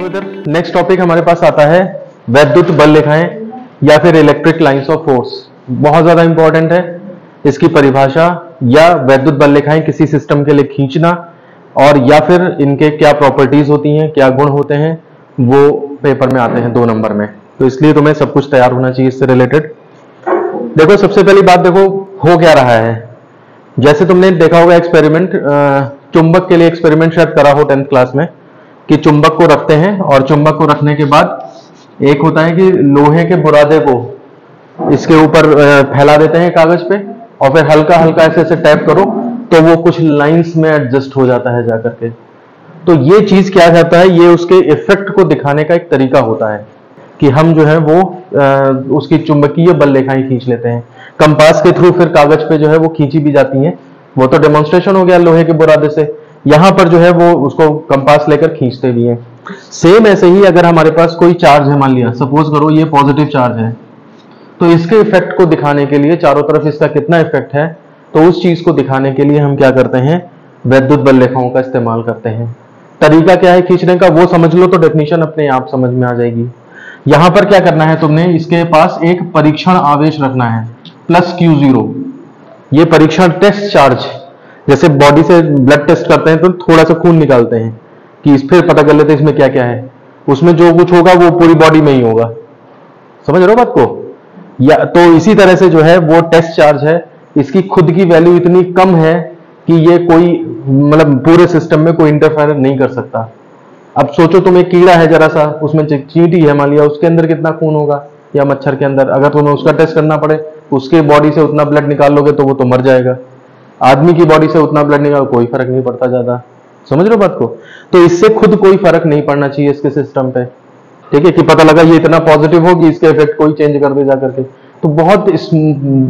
देखो इधर next topic हमारे पास आता है वैद्युत बल रेखाएं या फिर इलेक्ट्रिक लाइंस ऑफ फोर्स। बहुत ज्यादा इंपॉर्टेंट है इसकी परिभाषा या वैद्युत बल रेखाएं किसी सिस्टम के लिए खींचना और या फिर इनके क्या प्रॉपर्टीज होती हैं, क्या गुण होते हैं, वो पेपर में आते हैं 2 नंबर में। तो इसलिए तुम्हें सब कुछ तैयार होना चाहिए इससे रिलेटेड। देखो सबसे पहली बात, देखो हो क्या रहा है। जैसे तुमने देखा होगा एक्सपेरिमेंट, चुंबक के लिए एक्सपेरिमेंट शायद करा हो 10th क्लास में, कि चुंबक को रखते हैं और चुंबक को रखने के बाद एक होता है कि लोहे के बुरादे को इसके ऊपर फैला देते हैं कागज पे और फिर हल्का हल्का ऐसे ऐसे टैप करो तो वो कुछ लाइंस में एडजस्ट हो जाता है जाकर के। तो ये चीज क्या कहता है, ये उसके इफेक्ट को दिखाने का एक तरीका होता है कि हम जो है वो उसकी चुंबकीय बल रेखाएं खींच लेते हैं कंपास के थ्रू, फिर कागज पे जो है वो खींची भी जाती हैं। वो तो डेमोन्स्ट्रेशन हो गया लोहे के बुरादे से। यहां पर जो है वो उसको कंपास लेकर खींचते भी हैं। सेम ऐसे ही अगर हमारे पास कोई चार्ज है, मान लिया सपोज करो ये पॉजिटिव चार्ज है, तो इसके इफेक्ट को दिखाने के लिए चारों तरफ इसका कितना इफेक्ट है, तो उस चीज को दिखाने के लिए हम क्या करते हैं, वैद्युत बल रेखाओं का इस्तेमाल करते हैं। तरीका क्या है खींचने का वो समझ लो तो डेफिनेशन अपने आप समझ में आ जाएगी। यहां पर क्या करना है तुमने, इसके पास एक परीक्षण आवेश रखना है प्लस Q0। ये परीक्षण टेस्ट चार्ज, जैसे बॉडी से ब्लड टेस्ट करते हैं तो थोड़ा सा खून निकालते हैं कि इस फिर पता कर लेते हैं इसमें क्या क्या है, उसमें जो कुछ होगा वो पूरी बॉडी में ही होगा। समझ रहे हो बात को? या तो इसी तरह से जो है वो टेस्ट चार्ज है, इसकी खुद की वैल्यू इतनी कम है कि ये कोई मतलब पूरे सिस्टम में कोई इंटरफेयर नहीं कर सकता। अब सोचो तुम एक कीड़ा है जरा सा, उसमें चींटी है मान लिया, उसके अंदर कितना खून होगा, या मच्छर के अंदर, अगर तुम्हें उसका टेस्ट करना पड़े उसके बॉडी से उतना ब्लड निकाल लोगे तो वो तो मर जाएगा। आदमी की बॉडी से उतना ब्लड निकाल कोई फर्क नहीं पड़ता ज्यादा। समझ रहे हो बात को? तो इससे खुद कोई फर्क नहीं पड़ना चाहिए इसके सिस्टम पे, ठीक है, कि पता लगा ये इतना पॉजिटिव हो कि इसके इफेक्ट कोई चेंज कर दे जा करके। तो बहुत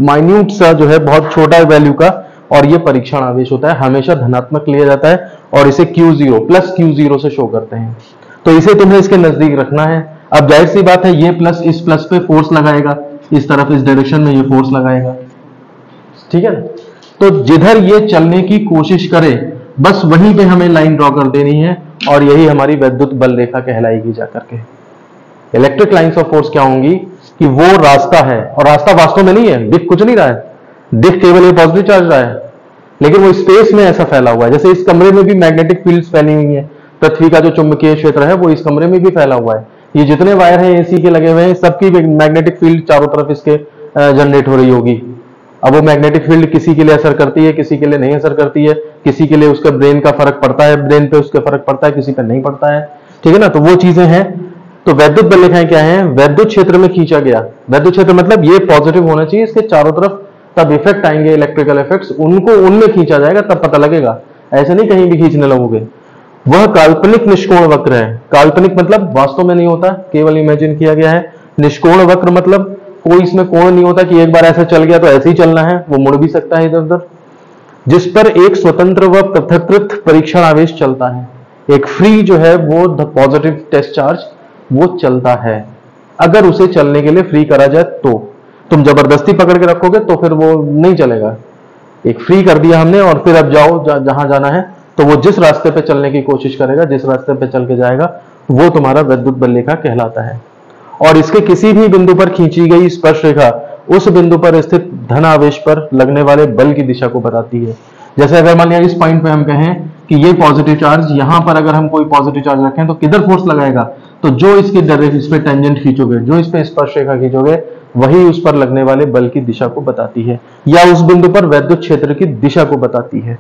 माइन्यूट सा जो है, बहुत छोटा वैल्यू का, और ये परीक्षण आवेश होता है, हमेशा धनात्मक लिया जाता है और इसे Q0 प्लस Q0 से शो करते हैं। तो इसे तुम्हें इसके नजदीक रखना है। अब जाहिर सी बात है ये प्लस इस प्लस पे फोर्स लगाएगा, इस तरफ इस डायरेक्शन में ये फोर्स लगाएगा, ठीक है ना। तो जिधर ये चलने की कोशिश करे बस वहीं पे हमें लाइन ड्रॉ कर देनी है और यही हमारी वैद्युत बल रेखा कहलाएगी जाकर के। इलेक्ट्रिक लाइंस ऑफ फोर्स क्या होंगी कि वो रास्ता है, और रास्ता वास्तव में नहीं है, दिख कुछ नहीं रहा है, दिख केवल ये पॉजिटिव चार्ज रहा है, लेकिन वो स्पेस में ऐसा फैला हुआ है। जैसे इस कमरे में भी मैग्नेटिक फील्ड्स फैली हुई है, पृथ्वी का जो चुंबकीय क्षेत्र है वो इस कमरे में भी फैला हुआ है। ये जितने वायर हैं एसी के लगे हुए हैं, सबकी मैग्नेटिक फील्ड चारों तरफ इसके जनरेट हो रही होगी। अब वो मैग्नेटिक फील्ड किसी के लिए असर करती है, किसी के लिए नहीं असर करती है, किसी के लिए उसका ब्रेन का फर्क पड़ता है, ब्रेन पे उसका फर्क पड़ता है, किसी पे नहीं पड़ता है, ठीक है ना। तो वो चीजें हैं। तो वैद्युत बल रेखाएं क्या है, वैद्युत क्षेत्र में खींचा गया। वैद्युत क्षेत्र मतलब ये पॉजिटिव होना चाहिए, इसके चारों तरफ तब इफेक्ट आएंगे, इलेक्ट्रिकल इफेक्ट्स, उनको उनमें खींचा जाएगा तब पता लगेगा, ऐसे नहीं कहीं भी खींचने लगोगे। वह काल्पनिक निष्कोण वक्र है। काल्पनिक मतलब वास्तव में नहीं होता, केवल इमेजिन किया गया है। निष्कोण वक्र मतलब कोई इसमें कोण नहीं होता कि एक बार ऐसा चल गया तो ऐसे ही चलना है, वो मुड़ भी सकता है इधर उधर। जिस पर एक स्वतंत्र व पृथकृत परीक्षण आवेश चलता है, एक फ्री जो है वो पॉजिटिव टेस्ट चार्ज वो चलता है। अगर उसे चलने के लिए फ्री करा जाए तो तुम जबरदस्ती पकड़ के रखोगे तो फिर वो नहीं चलेगा। एक फ्री कर दिया हमने और फिर अब जाओ जहां जाना है, तो वो जिस रास्ते पे चलने की कोशिश करेगा, जिस रास्ते पे चल के जाएगा, वो तुम्हारा वैद्युत बल रेखा कहलाता है। और इसके किसी भी बिंदु पर खींची गई स्पर्श रेखा उस बिंदु पर स्थित धन आवेश पर लगने वाले बल की दिशा को बताती है। जैसे अगर मान लिया इस पॉइंट पे हम कहें कि ये पॉजिटिव चार्ज, यहां पर अगर हम कोई पॉजिटिव चार्ज रखें तो किधर फोर्स लगाएगा, तो जो इसकी डायरेक्शन, इस पे टेंजेंट खींचोगे, जो इस पे स्पर्श रेखा खींचोगे, वही उस पर लगने वाले बल की दिशा को बताती है, या उस बिंदु पर वैद्युत क्षेत्र की दिशा को बताती है।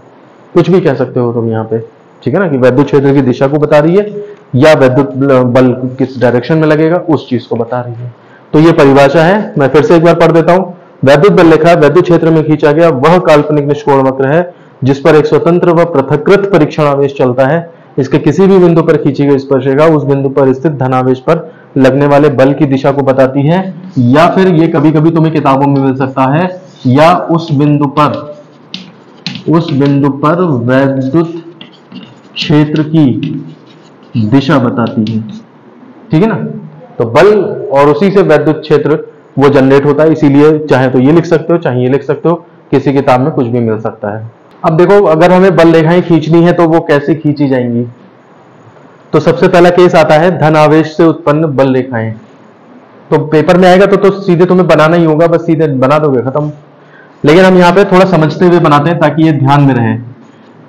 कुछ भी कह सकते हो तुम यहाँ पे, ठीक है ना, कि वैद्युत क्षेत्र की दिशा को बता रही है या वैद्युत बल किस डायरेक्शन में लगेगा उस चीज को बता रही है। तो ये परिभाषा है, मैं फिर से एक बार पढ़ देता हूं। वैद्युत बल रेखा वैद्युत क्षेत्र में खींचा गया वह काल्पनिक निष्कोण वक्र है जिस पर एक स्वतंत्र व पृथकृत परीक्षण आवेश चलता है। इसके किसी भी बिंदु पर खींची गई स्पर्श रेखा उस बिंदु पर स्थित धनावेश पर लगने वाले बल की दिशा को बताती है, या फिर ये कभी कभी तुम्हें किताबों में मिल सकता है, या उस बिंदु पर वैद्युत क्षेत्र की दिशा बताती है, ठीक है ना। तो बल और उसी से वैद्युत क्षेत्र वो जनरेट होता है, इसीलिए चाहे तो ये लिख सकते हो, चाहे ये लिख सकते हो, किसी किताब में कुछ भी मिल सकता है। अब देखो अगर हमें बल रेखाएं खींचनी है तो वो कैसे खींची जाएंगी। तो सबसे पहला केस आता है धन आवेश से उत्पन्न बल रेखाएं। तो पेपर में आएगा तो सीधे तुम्हें बनाना ही होगा, बस सीधे बना दोगे, खत्म। लेकिन हम यहाँ पे थोड़ा समझते हुए बनाते हैं ताकि ये ध्यान में रहे।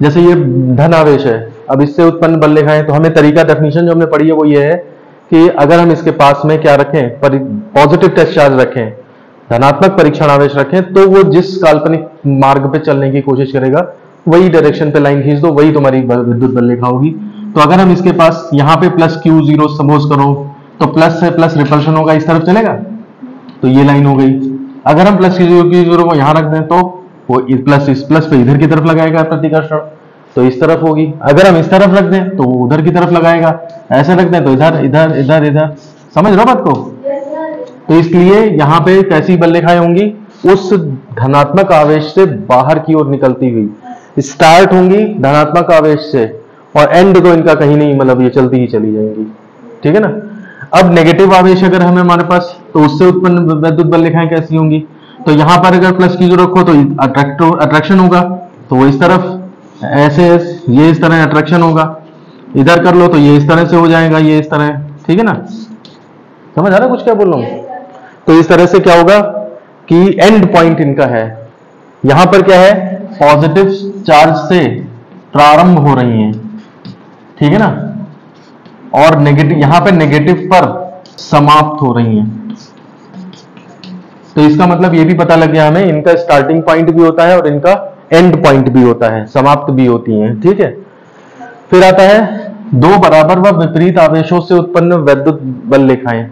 जैसे ये धन आवेश है, अब इससे उत्पन्न बल रेखाएं, तो हमें तरीका, डेफिनेशन जो हमने पढ़ी है वो ये है कि अगर हम इसके पास में क्या रखें, पॉजिटिव टेस्ट चार्ज रखें, धनात्मक परीक्षण आवेश रखें, तो वो जिस काल्पनिक मार्ग पे चलने की कोशिश करेगा वही डायरेक्शन पे लाइन खींच दो, वही तुम्हारी विद्युत बल रेखा होगी। तो अगर हम इसके पास यहाँ पे प्लस Q0 सपोज करो, तो प्लस से प्लस रिपल्शन होगा, इस तरफ चलेगा, तो ये लाइन हो गई। अगर हम प्लस Q0 को यहाँ रख दें तो वो इस प्लस पे इधर की तरफ लगाएगा प्रतिकर्षण, तो इस तरफ होगी। अगर हम इस तरफ रख दें तो वो उधर की तरफ लगाएगा, ऐसे रख दें तो इधर इधर इधर इधर। समझ रहे हो बात को? तो इसलिए यहाँ पे कैसी बल रेखाएं होंगी, उस धनात्मक आवेश से बाहर की ओर निकलती हुई स्टार्ट होंगी धनात्मक आवेश से, और एंड तो इनका कहीं नहीं, मतलब ये चलती ही चली जाएंगी, ठीक है ना। अब नेगेटिव आवेश अगर हमें हमारे पास, तो उससे उत्पन्न विद्युत बल रेखाएं कैसी होंगी, तो यहां पर अगर प्लस Q0 रखो तो अट्रैक्शन होगा, तो वो इस तरफ ऐसे, ये इस तरह अट्रैक्शन होगा। इधर कर लो तो ये इस तरह से हो जाएगा, ये इस तरह, ठीक है ना। समझ आ रहा है कुछ क्या बोल रहा हूं? तो इस तरह से क्या होगा कि एंड पॉइंट इनका है, यहां पर क्या है, पॉजिटिव चार्ज से प्रारंभ हो रही हैं, ठीक है ना, और नेगेटिव, यहां पे नेगेटिव पर समाप्त हो रही हैं। तो इसका मतलब ये भी पता लग गया हमें, इनका स्टार्टिंग पॉइंट भी होता है और इनका एंड पॉइंट भी होता है, समाप्त भी होती हैं, ठीक है। फिर आता है दो बराबर व विपरीत आवेशों से उत्पन्न विद्युत बल रेखाएं।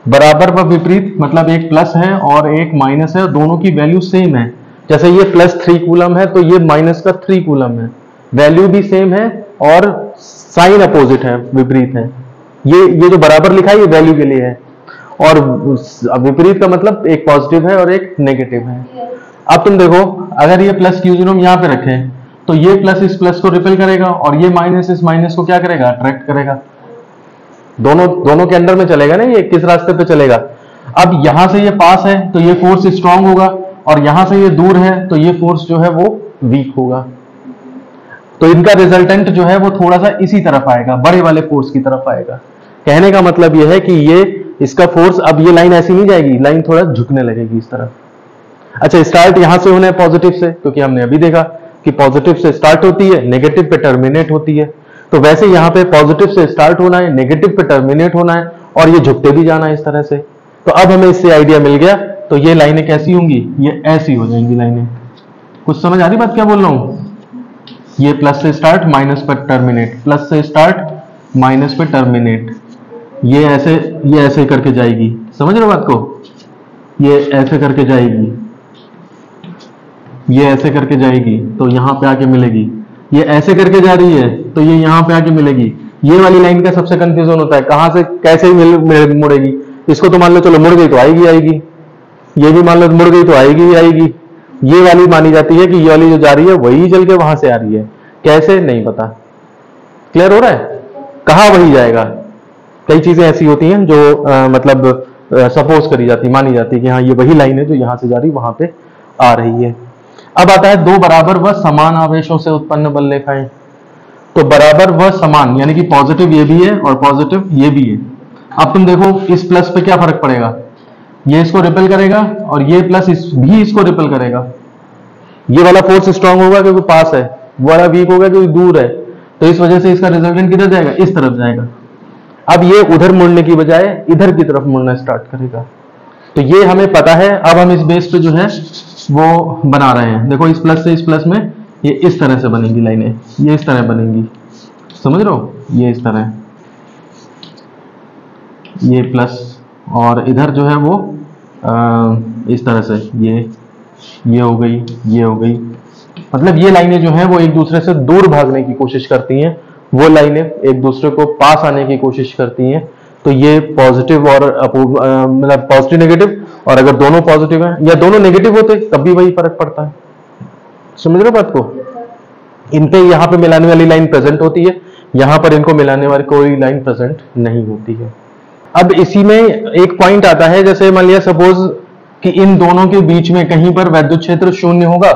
बराबर व विपरीत मतलब एक प्लस है और एक माइनस है, दोनों की वैल्यू सेम है। जैसे ये प्लस 3 कूलम है तो ये माइनस का 3 कूलम है, वैल्यू भी सेम है और साइन अपोजिट है, विपरीत है। ये जो बराबर लिखा है ये वैल्यू के लिए है, और विपरीत का मतलब एक पॉजिटिव है और एक नेगेटिव है। अब तुम देखो, अगर ये प्लस Q0 हम यहाँ पे रखें तो ये प्लस इस प्लस को रिपेल करेगा और ये माइनस इस माइनस को क्या करेगा, अट्रैक्ट करेगा। दोनों के अंदर में चलेगा ना, ये किस रास्ते पे चलेगा। अब यहां से ये पास है तो ये फोर्स स्ट्रांग होगा, और यहां से ये दूर है तो ये फोर्स जो है वो वीक होगा। तो इनका रिजल्टेंट जो है वो थोड़ा सा इसी तरफ आएगा, बड़े वाले फोर्स की तरफ आएगा। कहने का मतलब ये है कि ये इसका फोर्स, अब ये लाइन ऐसी नहीं जाएगी, लाइन थोड़ा झुकने लगेगी इस तरफ। अच्छा, स्टार्ट यहां से होना है पॉजिटिव से, क्योंकि हमने अभी देखा कि पॉजिटिव से स्टार्ट होती है, नेगेटिव पे टर्मिनेट होती है। तो वैसे यहां पे पॉजिटिव से स्टार्ट होना है, नेगेटिव पे टर्मिनेट होना है, और ये झुकते भी जाना है इस तरह से। तो अब हमें इससे आइडिया मिल गया, तो ये लाइनें कैसी होंगी, ये ऐसी हो जाएंगी लाइनें। कुछ समझ आ रही बात क्या बोल रहा हूं? ये प्लस से स्टार्ट माइनस पर टर्मिनेट, प्लस से स्टार्ट माइनस पे टर्मिनेट, ये ऐसे करके जाएगी। समझ रहे हो बात को? ये ऐसे करके जाएगी, ये ऐसे करके जाएगी तो यहां पे आके मिलेगी। ये ऐसे करके जा रही है तो ये यहां पे आके मिलेगी। ये वाली लाइन का सबसे कंफ्यूजन होता है, कहां से कैसे मुड़ेगी। इसको तो मान लो चलो मुड़ गई तो आएगी, ये भी मान लो मुड़ गई तो आएगी। ये वाली मानी जाती है कि ये वाली जो जा रही है वही चल के वहां से आ रही है, कैसे नहीं पता। क्लियर हो रहा है? कहां वही जाएगा। कई चीजें ऐसी होती हैं जो मतलब सपोज करी जाती, मानी जाती है कि हाँ ये वही लाइन है जो यहां से जा रही वहां पे आ रही है। अब आता है दो बराबर व समान आवेशों से उत्पन्न बल रेखाएं। तो बराबर व समान यानी कि पॉजिटिव ये भी है और पॉजिटिव ये भी है। अब तुम देखो इस प्लस पे क्या फर्क पड़ेगा, ये इसको रिपेल करेगा और ये प्लस भी इसको रिपेल करेगा। ये वाला फोर्स स्ट्रांग होगा क्योंकि पास है, वो वाला वीक होगा क्योंकि दूर है। तो इस वजह से इसका रिजल्टेंट किधर जाएगा, इस तरफ जाएगा। अब ये उधर मुड़ने की बजाय इधर की तरफ मुड़ना स्टार्ट करेगा। तो ये हमें पता है। अब हम इस बेस पे जो है वो बना रहे हैं। देखो इस प्लस से इस प्लस में ये इस तरह से बनेंगी लाइनें, ये इस तरह बनेंगी, समझ रहे हो, ये इस तरह, ये प्लस और इधर जो है वो इस तरह से ये हो गई, ये हो गई। मतलब ये लाइनें जो हैं वो एक दूसरे से दूर भागने की कोशिश करती हैं, वो लाइनें एक दूसरे को पास आने की कोशिश करती हैं। तो ये पॉजिटिव और मतलब पॉजिटिव नेगेटिव, और अगर दोनों पॉजिटिव हैं या दोनों नेगेटिव होते तब भी वही फर्क पड़ता है। समझ रहे हो बात को? इन पे यहाँ पे मिलाने वाली लाइन प्रेजेंट होती है, यहाँ पर इनको मिलाने वाली कोई लाइन प्रेजेंट नहीं होती है। अब इसी में एक पॉइंट आता है, जैसे मान लिया सपोज कि इन दोनों के बीच में कहीं पर वैद्युत क्षेत्र शून्य होगा,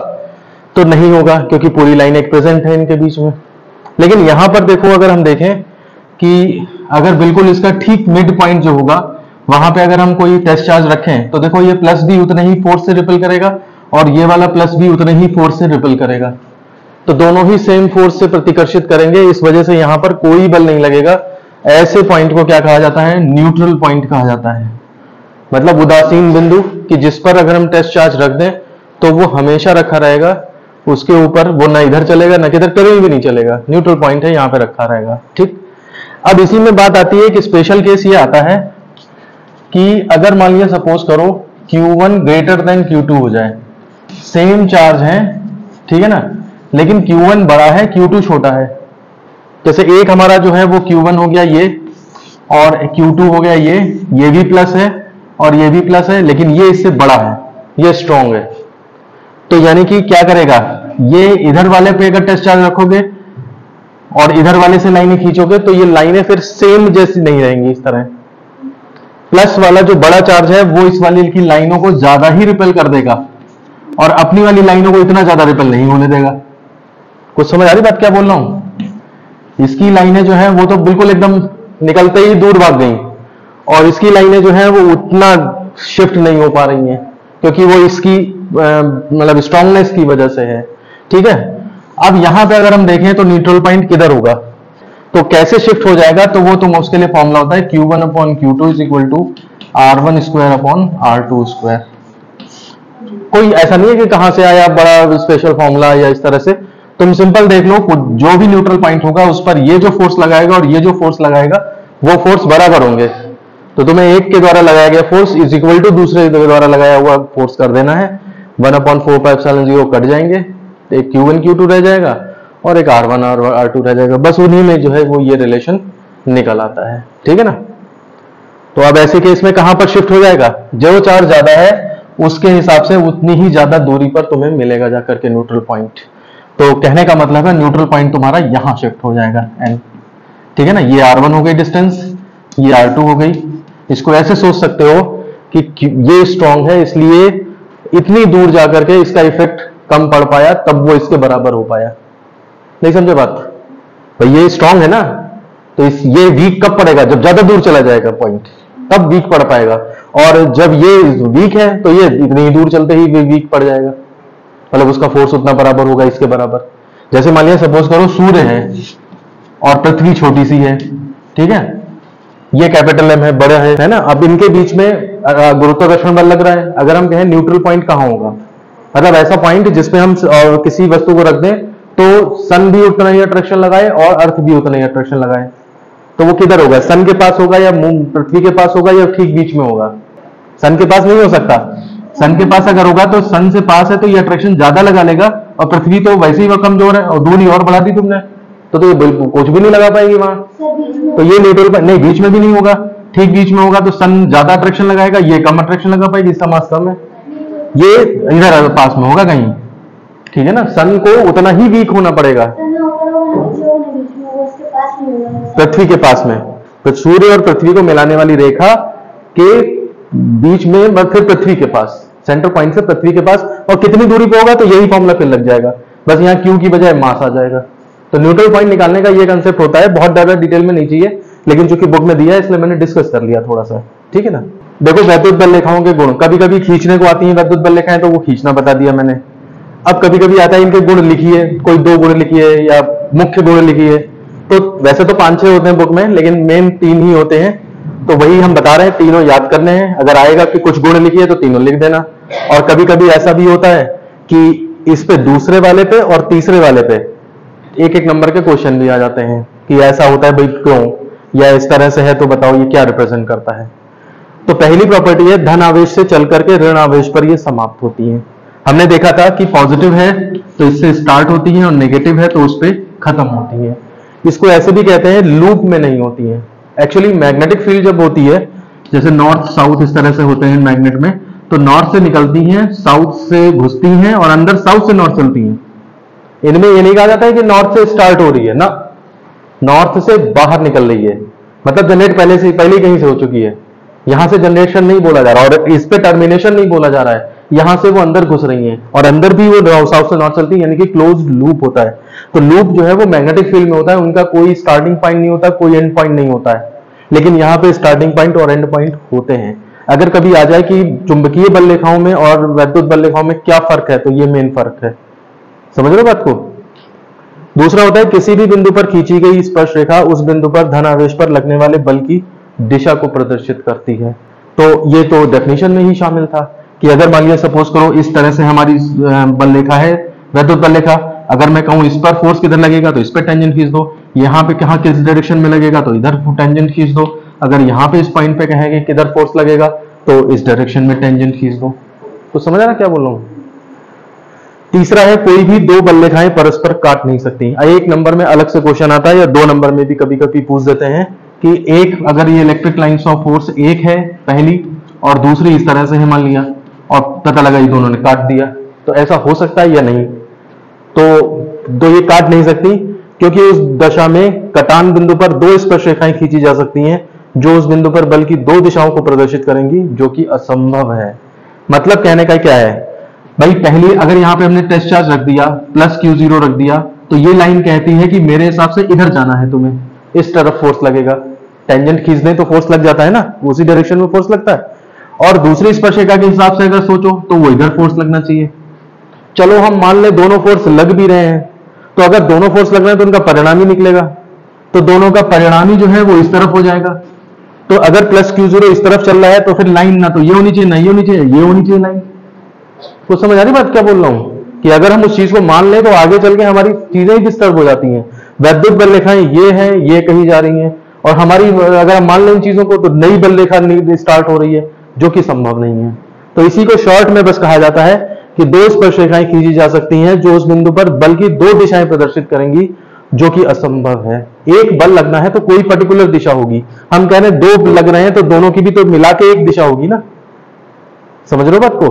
तो नहीं होगा क्योंकि पूरी लाइन एक प्रेजेंट है इनके बीच में। लेकिन यहां पर देखो, अगर हम देखें कि अगर बिल्कुल इसका ठीक मिड पॉइंट जो होगा वहां पे अगर हम कोई टेस्ट चार्ज रखें तो देखो ये प्लस भी उतने ही फोर्स से रिपेल करेगा और ये वाला प्लस भी उतने ही फोर्स से रिपेल करेगा। तो दोनों ही सेम फोर्स से प्रतिकर्षित करेंगे, इस वजह से यहां पर कोई बल नहीं लगेगा। ऐसे पॉइंट को क्या कहा जाता है? न्यूट्रल पॉइंट कहा जाता है। मतलब उदासीन बिंदु कि जिस पर अगर हम टेस्ट चार्ज रख दें तो वो हमेशा रखा रहेगा, उसके ऊपर वो ना इधर चलेगा ना किधर, कभी भी नहीं चलेगा। न्यूट्रल पॉइंट है, यहां पे रखा रहेगा। ठीक, अब इसी में बात आती है कि स्पेशल केस ये आता है कि अगर मान लिया सपोज करो Q1 ग्रेटर देन Q2 हो जाए, सेम चार्ज है, ठीक है ना, लेकिन Q1 बड़ा है Q2 छोटा है। जैसे एक हमारा जो है वो Q1 हो गया ये, और Q2 हो गया ये भी प्लस है और ये भी प्लस है, लेकिन ये इससे बड़ा है, ये स्ट्रॉन्ग है। तो यानी कि क्या करेगा, ये इधर वाले पे अगर टेस्ट चार्ज रखोगे और इधर वाले से लाइनें खींचोगे तो ये लाइनें फिर सेम जैसी नहीं रहेंगी। इस तरह प्लस वाला जो बड़ा चार्ज है वो इस वाली की लाइनों को ज्यादा ही रिपेल कर देगा और अपनी वाली लाइनों को इतना ज्यादा रिपेल नहीं होने देगा। कुछ समझ आ रही बात क्या बोल रहा हूं? इसकी लाइनें जो है वो तो बिल्कुल एकदम निकलते ही दूर भाग गई और इसकी लाइनें जो है वो उतना शिफ्ट नहीं हो पा रही हैं क्योंकि वो इसकी मतलब स्ट्रांगनेस की वजह से है। ठीक है, अब यहां पे अगर हम देखें तो न्यूट्रल पॉइंट किधर होगा, तो कैसे शिफ्ट हो जाएगा, तो वो तुम उसके लिए फॉर्मूला होता है Q1/Q2 is equal to R1² कोई ऐसा नहीं है कि कहां से आया बड़ा स्पेशल फॉर्मूला या इस तरह से। तुम सिंपल देख लो, जो भी न्यूट्रल पॉइंट होगा उस पर ये जो फोर्स लगाएगा और ये जो फोर्स लगाएगा वो फोर्स बराबर होंगे। तो तुम्हें एक के द्वारा लगाया गया फोर्स इज इक्वल टू दूसरे के द्वारा लगाया हुआ फोर्स कर देना है। 1/4πε0 कट जाएंगे, एक Q1 Q2 रह जाएगा और एक R1 और R2 रह जाएगा। बस उन्हीं में जो है वो ये रिलेशन निकल आता है। ठीक है ना। तो अब ऐसे केस में कहां पर शिफ्ट हो जाएगा, जो चार्ज ज्यादा है उसके हिसाब से उतनी ही ज्यादा दूरी पर तुम्हें मिलेगा जाकर के न्यूट्रल पॉइंट। तो कहने का मतलब है न्यूट्रल पॉइंट तुम्हारा यहां शिफ्ट हो जाएगा N। ठीक है ना, ये R1 हो गई डिस्टेंस, ये R2 हो गई। इसको ऐसे सोच सकते हो कि ये स्ट्रांग है इसलिए इतनी दूर जाकर के इसका इफेक्ट कम पड़ पाया, तब वो इसके बराबर हो पाया। नहीं समझे बात भाई? ये स्ट्रांग है ना, तो ये वीक कब पड़ेगा, जब ज्यादा दूर चला जाएगा पॉइंट, तब वीक पड़ पाएगा। और जब ये वीक है तो ये इतनी ही दूर चलते ही वीक पड़ जाएगा, मतलब उसका फोर्स उतना बराबर होगा इसके बराबर। जैसे मान लिया सपोज करो सूर्य है और पृथ्वी छोटी सी है, ठीक है, ये कैपिटल M है, बड़ा है ना। अब इनके बीच में गुरुत्वाकर्षण बल लग रहा है। अगर हम कहें न्यूट्रल पॉइंट कहां होगा, मतलब ऐसा पॉइंट जिसपे हम किसी वस्तु को रख दें तो सन भी उतना ही अट्रैक्शन लगाए और अर्थ भी उतना ही अट्रैक्शन लगाए, तो वो किधर होगा, सन के पास होगा या पृथ्वी के पास होगा या ठीक बीच में होगा? सन के पास नहीं हो सकता। सन के पास अगर होगा तो सन से पास है तो ये अट्रैक्शन ज्यादा लगा लेगा, और पृथ्वी तो वैसे ही वह कमजोर है और दूरी और बढ़ा दी तुमने, तो ये बिल्कुल कुछ भी नहीं लगा पाएगी वहां। तो ये न्यूट्रल नहीं, बीच में भी नहीं होगा, ठीक बीच में होगा तो सन ज्यादा अट्रैक्शन लगाएगा, ये कम अट्रैक्शन लगा पाएगी, इसका मास कम है, ये इधर पास में होगा कहीं। ठीक है ना, सन को उतना ही वीक होना पड़ेगा पृथ्वी के पास में। तो सूर्य और पृथ्वी को मिलाने वाली रेखा के बीच में फिर पृथ्वी के पास, सेंटर पॉइंट से पृथ्वी के पास, और कितनी दूरी पे होगा तो यही फॉर्मूला फिर लग जाएगा, बस यहाँ क्यू की बजाय मास आ जाएगा। तो न्यूट्रल पॉइंट निकालने का ये कंसेप्ट होता है, बहुत ज्यादा डिटेल में नहीं चाहिए, लेकिन चूंकि बुक में दिया है इसलिए मैंने डिस्कस कर लिया थोड़ा सा। ठीक है ना। देखो वैद्युत बल रेखाओं के गुण, कभी कभी खींचने को आती है वैद्युत बल रेखाएं, तो वो खींचना बता दिया मैंने। अब कभी कभी आता है इनके गुण लिखिए, कोई 2 गुण लिखिए या मुख्य गुण लिखिए। तो वैसे तो 5-6 होते हैं बुक में, लेकिन मेन 3 ही होते हैं, तो वही हम बता रहे हैं, तीनों याद करने हैं। अगर आएगा कि कुछ गुण लिखिए तो तीनों लिख देना। और कभी कभी ऐसा भी होता है कि इस पे दूसरे वाले पे और तीसरे वाले पे 1-1 नंबर के क्वेश्चन भी आ जाते हैं कि ऐसा होता है भाई क्यों, या इस तरह से है तो बताओ ये क्या रिप्रेजेंट करता है। तो पहली प्रॉपर्टी है धन आवेश से चल करके ऋण आवेश पर ये समाप्त होती है। हमने देखा था कि पॉजिटिव है तो इससे स्टार्ट होती है और नेगेटिव है तो उस पर खत्म होती है। इसको ऐसे भी कहते हैं लूप में नहीं होती है। एक्चुअली मैग्नेटिक फील्ड जब होती है, जैसे नॉर्थ साउथ इस तरह से होते हैं मैग्नेट में, तो नॉर्थ से निकलती हैं, साउथ से घुसती हैं और अंदर साउथ से नॉर्थ चलती हैं। इनमें ये नहीं कहा जाता है कि नॉर्थ से स्टार्ट हो रही है ना, नॉर्थ से बाहर निकल रही है, मतलब जनरेट पहले कहीं से हो चुकी है। यहां से जनरेशन नहीं बोला जा रहा और इस पे टर्मिनेशन नहीं बोला जा रहा है, यहां से वो अंदर घुस रही हैं और अंदर भी वो साउथ से नॉर्थ चलती है, यानी कि क्लोज्ड लूप होता है। तो लूप जो है वो मैग्नेटिक फील्ड में होता है, उनका कोई स्टार्टिंग पॉइंट नहीं होता, कोई एंड पॉइंट नहीं होता है। लेकिन यहाँ पे स्टार्टिंग पॉइंट और एंड पॉइंट होते हैं। अगर कभी आ जाए कि चुंबकीय बल रेखाओं में और वैद्युत बल रेखाओं में क्या फर्क है, तो ये मेन फर्क है। समझ रहे हो बात को। दूसरा होता है किसी भी बिंदु पर खींची गई स्पर्श रेखा उस बिंदु पर धन आवेश पर लगने वाले बल की दिशा को प्रदर्शित करती है। तो ये तो डेफिनेशन में ही शामिल था कि अगर मान लिया सपोज करो इस तरह से हमारी बल रेखा है, वैद्युत बल रेखा, अगर मैं कहूं इस पर फोर्स किधर लगेगा तो इस पर टेंजेंट खींच दो, यहाँ पे कहा किस डायरेक्शन में लगेगा तो इधर टेंजेंट खींच दो, अगर यहाँ पे इस पॉइंट पे कहेंगे किधर फोर्स लगेगा तो इस डायरेक्शन में टेंजेंट खींच दो। तो समझ आ रहा क्या बोल रहा हूं। तीसरा है कोई भी दो बल रेखाएं परस्पर काट नहीं सकती। एक नंबर में अलग से क्वेश्चन आता है या 2 नंबर में भी कभी कभी पूछ देते हैं कि एक अगर ये इलेक्ट्रिक लाइंस ऑफ फोर्स एक है पहली और दूसरी इस तरह से है मान लिया और पता लगा ये दोनों ने काट दिया, तो ऐसा हो सकता है या नहीं। तो ये काट नहीं सकती क्योंकि उस दशा में कटान बिंदु पर 2 स्पर्श रेखाएं खींची जा सकती हैं जो उस बिंदु पर बल की 2 दिशाओं को प्रदर्शित करेंगी, जो कि असंभव है। मतलब कहने का क्या है भाई, पहली अगर यहां पे हमने टेस्ट चार्ज रख दिया प्लस Q0 रख दिया तो ये लाइन कहती है कि मेरे हिसाब से इधर जाना है, तुम्हें इस तरफ फोर्स लगेगा। टेंजेंट खींच दें तो फोर्स लग जाता है ना, उसी डायरेक्शन में फोर्स लगता है। और दूसरी स्पर्शिका के हिसाब से अगर सोचो तो वो इधर फोर्स लगना चाहिए। चलो हम मान ले दोनों फोर्स लग भी रहे हैं, तो अगर दोनों फोर्स लग रहे हैं तो उनका परिणाम ही निकलेगा, तो दोनों का परिणाम ही जो है वो इस तरफ हो जाएगा। तो अगर प्लस Q0 इस तरफ चल रहा है तो फिर लाइन ना तो ये होनी चाहिए ना ये होनी चाहिए, ये होनी चाहिए लाइन। तो समझ आ रही बात क्या बोल रहा हूं कि अगर हम उस चीज को मान लें तो आगे चल के हमारी चीजें ही डिस्टर्ब हो जाती हैं। वैद्युत बल रेखाएं ये है, ये कहीं जा रही हैं, और हमारी अगर हम मान लें इन चीजों को तो नई बल रेखा स्टार्ट हो रही है, जो कि संभव नहीं है। तो इसी को शॉर्ट में बस कहा जाता है कि 2 स्पर्श रेखाएं खींची जा सकती हैं जो उस बिंदु पर बल की 2 दिशाएं प्रदर्शित करेंगी, जो कि असंभव है। एक बल लगना है तो कोई पर्टिकुलर दिशा होगी, हम कह रहे हैं 2 लग रहे हैं तो दोनों की भी तो मिला के एक दिशा होगी ना। समझ रहे हो बात को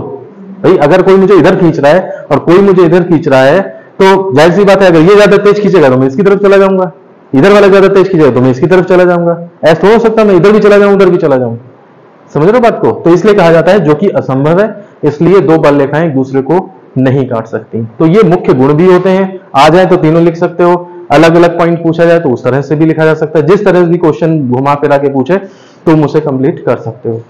भाई। अगर कोई मुझे इधर खींच रहा है और कोई मुझे इधर खींच रहा है तो जाहिर सी बात है, अगर ये ज्यादा तेज खींचेगा तो मैं इसकी तरफ चला जाऊंगा, इधर वाला ज्यादा तेज खींचेगा तो मैं इसकी तरफ चला जाऊंगा। ऐसा हो सकता है मैं इधर भी चला जाऊं उधर भी चला जाऊं। समझ रहे हो बात को। तो इसलिए कहा जाता है जो कि असंभव है, इसलिए 2 बल रेखाएं एक दूसरे को नहीं काट सकती। तो ये मुख्य गुण भी होते हैं, आ जाए तो तीनों लिख सकते हो, अलग अलग पॉइंट पूछा जाए तो उस तरह से भी लिखा जा सकता है। जिस तरह से भी क्वेश्चन घुमा फिरा के पूछे तुम उसे कंप्लीट कर सकते हो।